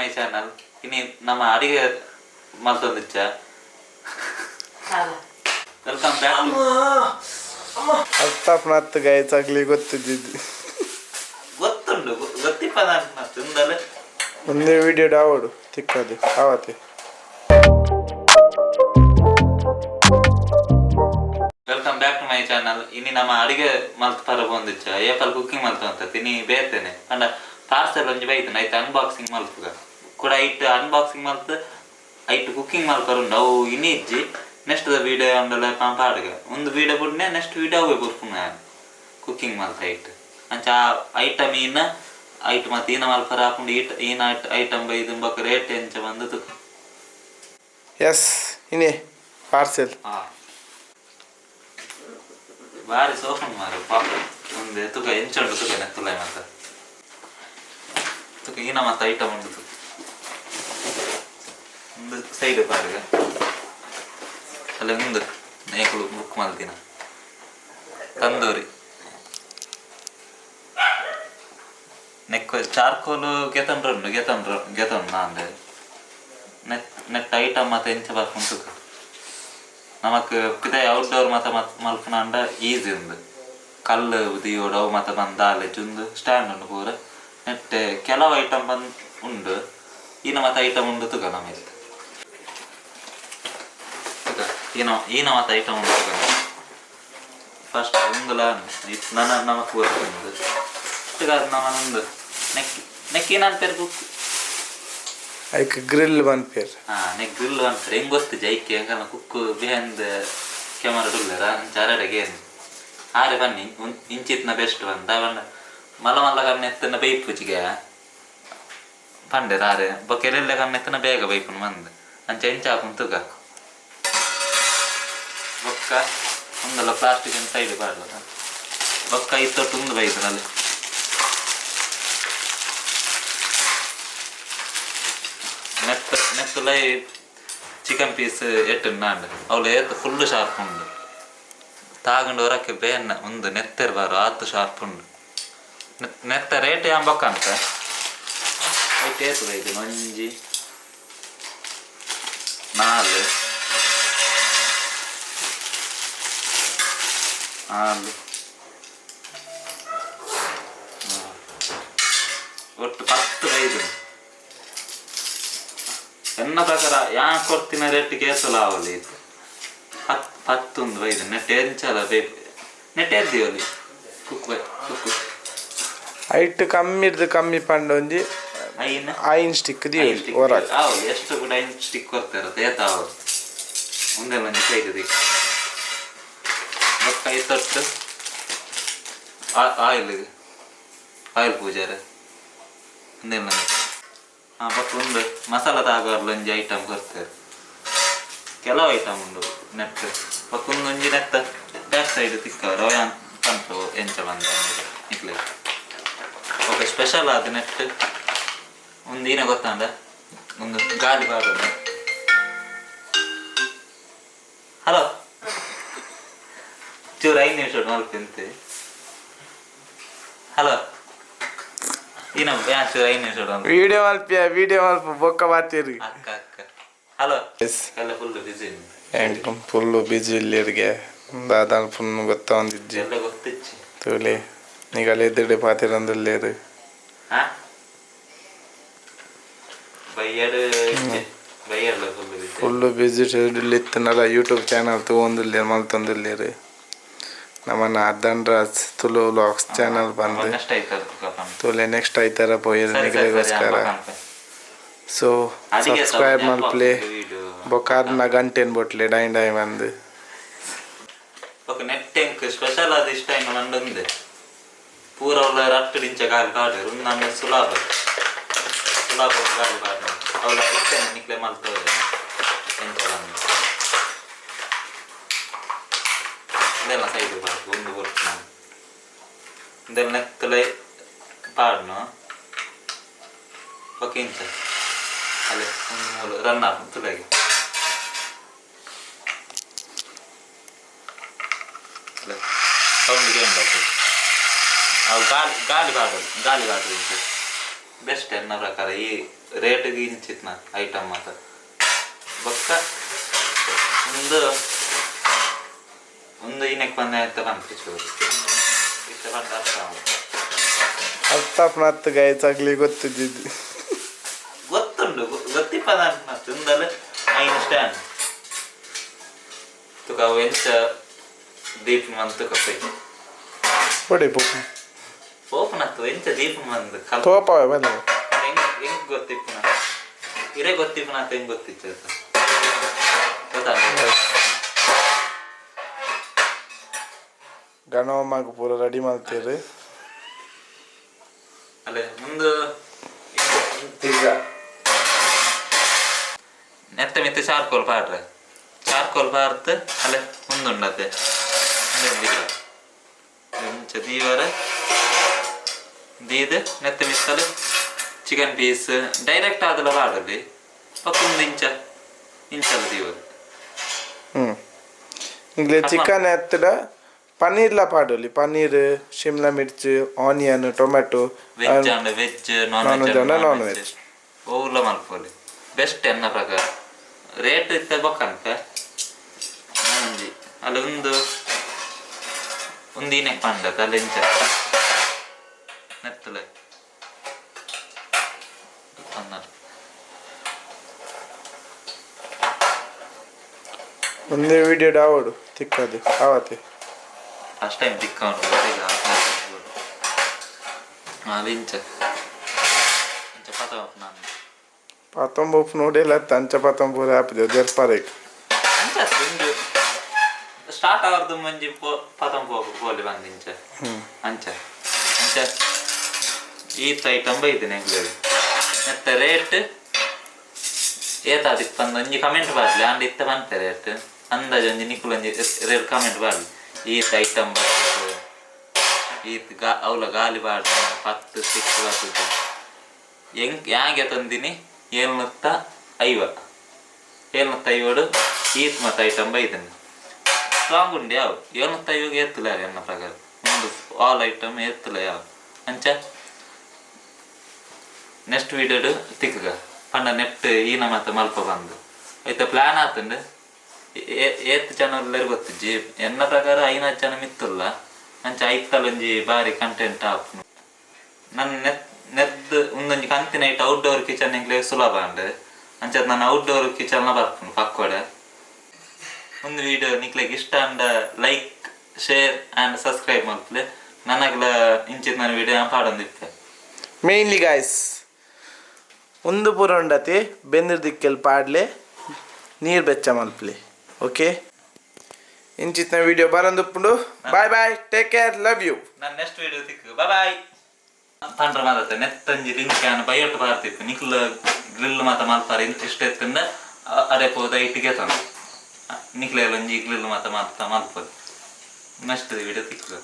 ಮೈ channel. ಇನ್ನು ನಮ್ಮ ಅಡಿಗೆ ಮಲ್ತೊಂದಿಚ್ಚ. Welcome back. ಅತ್ತಪ್ಪ ಗಾಯ ಚಾಗ್ಲಿ ಗೊತ್ತಿದ್ದು ಗೊತ್ತುಂಡು ಗೊತ್ತಿಪ್ಪದ ತಿಂದಲೆ ಒಂದೇ ವಿಡಿಯೋ ಡಾವಡು ತಿಕ್ಕದು ಆವತ್ತೆ. Welcome back to my channel. ಇನ್ನು ನಮ್ಮ ಅಡಿಗೆ ಮಲ್ತ್ ಪರ ಬಂದಿಚ್ಚ ಏಪಲ್ ಕುಕ್ಕಿಂಗ್ ಮಲ್ತು ಅಂತ ತಿನಿ ಬೇರ್ತೇನೆ ಅಂಡ ಪಾರ್ಸೆಲ್ ಒಂಜಿ ಬೈತೇನೆ ಐತೆ ಅನ್ಬಾಕ್ಸಿಂಗ್ ಮಲ್ತುಗ ಕೂಡ ಐಟ್ ಅನ್ಬಾಕ್ಸಿಂಗ್ ಮಲ್ತು ಐಟ್ ಕುಕ್ಕಿಂಗ್ ಮಲ್ಪರುಂಡು ಅವು ಇನ್ನಿಜ್ಜಿ ನೆಕ್ಸ್ಟ್ ವಿಡಿಯೋ ಉಂಡಲ್ಲ ಪಾಡುಗ ಒಂದು ವಿಡಿಯೋ ಬಿಡ್ನೆ ನೆಕ್ಸ್ಟ್ ವಿಡಿಯೋ ಅವೇ ಬರ್ಪುಂಗ ಕುಕ್ಕಿಂಗ್ ಮಲ್ತ ಐಟ್ ಅಂಚ ಐಟಮ್ ಈನ ಐಟ್ ಮತ್ತೆ ಈನ ಮಲ್ಪರ ಹಾಕೊಂಡು ಈನ ಐಟಮ್ ಬೈದು ಬೊಕ್ಕ ರೇಟ್ ಎಂಚ ಬಂದು ಎಸ್ ಇನ್ನೇ ಪಾರ್ಸೆಲ್ ಬಾರಿ ಸೋಫನ್ ಮಾರು ಪಾಪ ಒಂದು ತುಕ ಎಂಚುಂಡು ತುಕ ನೆತ್ತುಲ ಮತ್ತ ತುಕ ಈನ ಮತ್ತೆ ಐಟಮ್ ಉಂಡು ತುಕ ಒಂದು ಸೈಡ್ ಪಾಡುಗ ಅಲ್ಲ ಒಂದು ನೇಕಲು ಬುಕ್ ಮಾಡ್ತೀನ ತಂದೂರಿ ನೆಕ್ ಚಾರ್ಕೋಲು ಗೆತಂಡ್ರು ನಾಂದೆ ನೆಟ್ ಐಟಮ್ ಮತ್ತೆ ಎಂಚ ಬರ್ಕೊಂಡು ನಮಕ್ ಪಿದ ಔಟ್ಡೋರ್ ಮತ್ತೆ ಮಲ್ಪನಂಡ ಈಸಿ ಉಂದು ಕಲ್ಲು ದಿಯೋಡು ಅವು ಮತ್ತೆ ಬಂದಾಲೆ ಚುಂದು ಸ್ಟ್ಯಾಂಡ್ ಉಂಡು ಪೂರ ನೆಟ್ ಕೆಲವು ಐಟಮ್ ಬಂದು ಉಂಡು ಈನ ಮತ್ತೆ ಐಟಮ್ ಉಂಡು ತುಗ ನಮಗೆ ಈನ ಮತ್ತೆ ಐಟಮ್ ಉಂಡು ತುಗ ಫಸ್ಟ್ ಉಂಗುಲ ನನ್ನ ನಮಕ್ ಬರ್ತುಂಡು ತುಗ ನಮ್ಮನೊಂದು ನೆಕ್ಕಿ ನಾನು ಪೇರು book hike grill one pair neck grill one pair ಹೆಂಗ್ ಗೊತ್ತು ಜೈಕೆ ಹೆಂಗಲ್ಲ ಕುಕ್ಕು ಬಿಹೈಂಡ್ ಕ್ಯಾಮರಾ ಡುಲ್ಲರ ಚಾರಡೆಗೆ ಆರೆ ಬನ್ನಿ ಇಂಚಿತ್ನ ಬೆಸ್ಟ್ ಬಂದ ಬಂದ ಮಲ್ಲ ಮಲ್ಲ ಕಣ್ಣೆತ್ತನ ಬೈಪುಜಿಗೆ ಪಂಡೆ ರಾರೆ ಬೊಕ್ಕೆರೆಲ್ಲ ಕಣ್ಣೆತ್ತನ ಬೇಗ ಬೈಪುನು ಬಂದು ಅಂಚೆ ಎಂಚಾಪುನ್ ತುಗ ಬೊಕ್ಕ ಒಂದಲ್ಲ ಪ್ಲಾಸ್ಟಿಕ್ ಸೈಡ್ ಪಾಡುವ ಬೊಕ್ಕ ಇತ್ತೊಟ್ಟು ಒಂದು ಬೈತನಲ್ಲಿ ನೆತ್ತುಲೈ ಚಿಕನ್ ಪೀಸ್ ಎಟ್ಟು ನಾಂಡು ಅವಳು ಏತ್ ಫುಲ್ಲು ಶಾರ್ಪ್ ಉಂಡು ತಾಗಂಡು ಹೊರಕ್ಕೆ ಬೇನ್ನ ಒಂದು ನೆತ್ತಿರಬಾರು ಆತು ಶಾರ್ಪ್ ಉಂಡು ನೆತ್ತ ರೇಟ್ ಯಾಂಬಕ್ಕ ಅಂತ ಐಟ್ ಏತದ ಇದು ಒಂಜಿ 4 ಒಟ್ಟು 10 ಐದು ಎನ್ನ ಪ್ರಕಾರ ಯಾಕೆ ಕೊಡ್ತಿನ ರೇಟ್ ಕೇಸಲ ಅವಲಿ 10 ಐದು ನೆಟ್ ಎಂಚಲ ಬೇಕು ನೆಟ್ ಎದ್ದೀವಲ್ಲಿ ಕುಕ್ಕು ಐಟ್ ಕಮ್ಮಿ ಪಂಡ ಒಂಜಿ ಐನ್ ಸ್ಟಿಕ್ ದಿಯೋಲಿ ಹೊರಗೆ ಎಷ್ಟು ಕೂಡ ಐನ್ ಸ್ಟಿಕ್ ಕೊಡ್ತಾರತ್ತೆ ಏತ ಅವರು ಒಂದೆಲ್ಲ ಒಂಜಿ ಸೈಡ್ ದಿಕ್ಕು ಕೈ ತೊಟ್ಟು ಆಯಿಲ್ ಪೂಜಾರೆ ಒಂದೆಲ್ಲ ಬಟ್ ಉಂಡು ಮಸಾಲ ತಾಗೋರ್ಲು ಒಂಜಿ ಐಟಮ್ ಕೊಡ್ತಾರೆ ಕೆಲವು ಐಟಮ್ ಉಂಡು ನೆಟ್ ಬಟ್ ಒಂದೊಂಜಿ ನೆತ್ತ ಬ್ಯಾಕ್ ಸೈಡ್ ತಿಕ್ಕವರು ಅವ ಕಂತು ಎಂಚ ಬಂದ ಇಕ್ಲೆ ಓಕೆ ಸ್ಪೆಷಲ್ ಆದ ನೆಟ್ ಒಂದು ಏನ ಗೊತ್ತಾಂಡ ಒಂದು ಗಾಳಿ ಬಾಡು ಹಲೋ ಚೂರು 5 ನಿಮಿಷ ನೋಡ್ತಿಂತೆ ಹಲೋ ಇನ್ನ ಚೂರು 5 ನಿಮಿಷ ವಿಡಿಯೋ ಮಲ್ಪ ಬೊಕ್ಕ ಮಾತೀರಿ ಅಕ್ಕ ಹಲೋ ಎಲ್ಲ ಫುಲ್ಲು ಬಿಜಿ ಇಲ್ಲಿಗೆ ದಾದಾನ ಫುಲ್ ಗೊತ್ತೊಂದಿಜ್ಜಿ ಎಲ್ಲ ಗೊತ್ತಿಚ್ಚಿ ತೋಲೆ ನೀಗಲ್ಲ ಎದ್ದಿಡೆ ಪಾತಿರಂದಿಲ್ಲೇರು ಫುಲ್ಲು ಬಿಜಿ ಶೆಡ್ಯೂಲ್ ಇತ್ತನಲ್ಲ ಯೂಟ್ಯೂಬ್ ಚಾನಲ್ ತೊಗೊಂದಿಲ್ಲ ಮಲ್ತೊಂದಿಲ್ಲೇರು ನಮ್ಮನ್ನ ಅದಂಡ್ರಾಜ್ ತುಳು ವ್ಲಾಗ್ಸ್ ಚಾನಲ್ ಬಂದು ತುಲೆ ನೆಕ್ಸ್ಟ್ ಐತಾರ ಪೋಯಿರು ನಿಗಲಿಗೋಸ್ಕರ ಸೊ ಸಬ್ಸ್ಕ್ರೈಬ್ ಮಲ್ಪ್ಲೆ ಬೊಕ್ಕಾರ್ನ ಗಂಟೆನ್ ಬೊಟ್ಲೆ ಡೈ ಬಂದು ನೆಟ್ಟೆಂಕ್ ಸ್ಪೆಷಲ್ ಆದ ಇಷ್ಟ ಇನ್ನು ನಂದೊಂದೆ ಪೂರ ಅವಳ ರಟ್ಟಿಂಚ ಗಾಳಿ ಕಾಡಿರು ನನ್ನ ಸುಲಭ ಗಾಳಿ ಕಾಡು ಅವಳ ಇಷ್ಟೇನೆ ನಿಕ್ಲೆ ಮಲ್ತೋದೆ ಎಂತ ಇದೆಲ್ಲ ಸೈಡ್ ಬಾರ್ದು ಒಂದು ಬರ್ತು ನಾನು ಇದೆಲ್ಲ ನೆತ್ತಲೈ ಪಾಡ್ನು ಓಕೆ ಇಂಚ ಅಲ್ಲೇ ಒಂದು ರನ್ ಆಫ್ ತುಳಗೆ ಸೌಂಡ್ ಗೇಮ್ ಬರ್ತದೆ ಅವು ಗಾಳಿ ಕಾಡು ಇಂಚ ಬೆಸ್ಟ್ ಎನ್ನ ಪ್ರಕಾರ ಈ ರೇಟ್ಗೆ ಇಂಚಿತ್ನ ಐಟಮ್ ಮಾತ್ರ ಬೊಕ್ಕ ಒಂದು ಇನ್ನಕ್ಕೆ ಬಂದ ಅಂತ ಬಂತು ಚೂರು ಇಷ್ಟ ಬಂದ ಅರ್ಥಪ್ನತ್ತು ಗಾಯಚಾಗ್ಲಿ ಗೊತ್ತಿದ್ದಿದ್ದು ಗೊತ್ತುಂಡು ಗೊತ್ತಿಪ್ಪದ ತಿಂದಲೆ ಐನ್ ಸ್ಟ್ಯಾಂಡ್ ತುಕ ವೆಂಚ ದೀಪ ಮಂತು ಕಪ್ಪೈ ಹೊಡೆ ಪೋಪು ಪೋಪನತ್ತು ವೆಂಚ ದೀಪ ಮಂದು ತೋಪಾವೆ ಬನ್ನಿ ಹೆಂಗ್ ಗೊತ್ತಿಪ್ಪನ ಇರೇ ಗೊತ್ತಿಪ್ಪನ ಅಂತ ಹೆಂಗ್ ಗೊತ್ತಿತ್ತು ಗೊತ್ತಾ ಗಣವಮ್ಮಗೆ ಪೂರ ರೆಡಿ ಮಾಡ್ತೀರಿ ಅಲ್ಲೇ ಮುಂದೆ ಈಗ ನೆತ್ತ ಮಿತ್ತ ಚಾರ್ಕೋಲ್ ಪಾಡ್ರೆ ಚಾರ್ಕೋಲ್ ಪಾರ್ತ್ ಅಲ್ಲೇ ಮುಂದುಂಡತೆ ಮಿಂಚ ದೀವರ ದೀದ್ ನೆತ್ತ ಮಿತ್ತಲು ಚಿಕನ್ ಪೀಸ್ ಡೈರೆಕ್ಟ್ ಆದಲ್ಲ ಪಾಡಲ್ಲಿ ಪಕ್ಕೊಂದು ಇಂಚಲ್ಲ ದೀವರು ಇಂಗ್ಲೇ ಚಿಕನ್ ಎತ್ತಡ ಪನ್ನೀರ್ಲ ಪಾಡೋಲಿ paneer shimla mirch onion tomato veg non veg ಓಲ ಮಲ್ಪೋಲಿ ಬೆಸ್ಟ್ ಎನ್ನ ಪ್ರಕಾರ ರೇಟ್ ಇತ್ತ ಬೊಕ್ಕಂತ ಒಂಜಿ ಅಲ್ಲ ಒಂದು ಇನ್ನಕ್ಕೆ ಪಂಡತ ಅಲ್ಲಿ ಇಂಚ ನೆತ್ತಲೆ ಒಂದೇ ವಿಡಿಯೋ ಡಾವಡು ತಿಕ್ಕದು ಆವತ್ತೆ ಫಸ್ಟ್ ಟೈಮ್ ತಿಕ್ಕೊಂಡು ಅದು ಇಂಚ ಪತ ನಾನು ಪತ್ತೊಂಬತ್ತು ನೋಡಿಲ್ಲ ತಂಚ ಪತ್ತೊಂಬತ್ತು ಆಪಿದೆ ಜರ್ಪಾರೆ ಅಂಚ ಸ್ಟಾರ್ಟ್ ಆವರ್ದು ಮಂಜಿ ಪತಂಬೋಲಿ ಬಂದು ಇಂಚ ಅಂಚ ಅಂಚ ಈತ ಐಟಮ್ ಬೈತೀನಿ ಎಂಗ್ಲೇರಿ ಮತ್ತೆ ರೇಟ್ ಏತಾದಿತ್ತು ಬಂದು ಒಂಜಿ ಕಮೆಂಟ್ ಬಾರ್ಲಿ ಅಂಡ್ ಇತ್ತ ಬಂತೆ ರೇಟ್ ಅಂದಾಜು ಒಂಜಿ ನಿಕ್ಕುಲು ಒಂಜಿ ರೇಟ್ ಕಮೆಂಟ್ ಬಾರ್ಲಿ ಈತ ಐಟಮ್ ಬರ್ತದೆ ಈತ ಅವಳ ಗಾಲಿ ಬಾರ್ದು 10 6 ಬರ್ತದೆ ಹ್ಯಾಂಗೆ ತಂದಿನಿ 750 ಈತ್ ಮತ್ತು ಐಟಮ್ ಬೈದನಿ ಸ್ಟ್ರಾಂಗ್ ಉಂಡು ಯಾವ 750 ಎತ್ತಲ ಎನ್ನ ಪ್ರಕಾರ ಒಂದು ಆಲ್ ಐಟಮ್ ಎತ್ತಲ ಯಾವ ಅಂಚ ನೆಕ್ಸ್ಟ್ ವೀಡಿಯೋಡು ತಿಕ್ಕಗ ಪಂಡ ನೆಟ್ ಈನ ಮತ್ತು ಮಲ್ಪ ಬಂದು ಆಯ್ತಾ ಪ್ಲ್ಯಾನ್ ಆತಂಡು ಏತ್ ಚಾನಲ್ ಗೊತ್ತಿಜ್ಜಿ ಎನ್ನ ಪ್ರಕಾರ 5 ಜನ ಮಿತ್ತಲ್ಲ ಅಂಚ ಐತಲೊಂಜಿ ಬಾರಿ ಕಂಟೆಂಟ್ ಆಪ್ನು ನನ್ನ ನೆದ್ದು ಒಂದೊಂದು ಕಂತಿನ ಐಟ್ ಔಟ್ಡೋರ್ ಕಿಚನ್ ಎಂಗ್ಲೇ ಸುಲಭ ಅಂಡ್ ಅಂಚದ ನಾನು ಔಟ್ಡೋರ್ ಕಿಚನ್ನ ಬರ್ತೀನಿ ಪಕ್ಕೋಡೆ ಒಂದು ವಿಡಿಯೋ ನಿಕ್ಲೆಗೆ ಇಷ್ಟ ಅಂಡ ಲೈಕ್ ಶೇರ್ ಆ್ಯಂಡ್ ಸಬ್ಸ್ಕ್ರೈಬ್ ಮಾಡ್ತಲೆ ನನಗೆಲ್ಲ ಇಂಚಿದ ನನ್ನ ವಿಡಿಯೋ ಪಾಡೊಂದಿತ್ತೆ ಮೇನ್ಲಿ ಗಾಯ್ಸ್ ಒಂದು ಪೂರ ಉಂಡತಿ ಬೆಂದಿರ್ ದಿಕ್ಕೆಲ್ ಪಾಡ್ಲೆ ನೀರು ಬೆಚ್ಚ ಮಲ್ಪಲಿ ಓಕೆ ಇಂಚಿನ ವಿಡಿಯೋ ಬರಂದುಪ್ಪುಂಡು bye bye take care love you ನಾನು ನೆಕ್ಸ್ಟ್ ವಿಡಿಯೋ ತಿಕ್ಕು ಬಾಯ್ ಬಾಯ್ ತಂಡ್ರ ಮಾತಾಡ್ತೆ ನೆತ್ತಂಜಿ ಲಿಂಕ್ ಏನು ಬೈಯೊಟ್ಟು ಬಾರ್ತಿತ್ತು ನಿಕ್ಲ ಗ್ರಿಲ್ ಮಾತ ಮಲ್ಪಾರ ಇಷ್ಟ ಎತ್ತಿಂದ ಅದೇ ಹೋದ ಇಟ್ಟಿಗೆ ತಂದು ನಿಕ್ಲೆಲ್ಲ ಒಂಜಿ ಗ್ರಿಲ್ ಮಾತ ಮಲ್ಪದು ನೆಕ್ಸ್ಟ್ ವಿಡಿಯೋ ತಿಕ್ಕು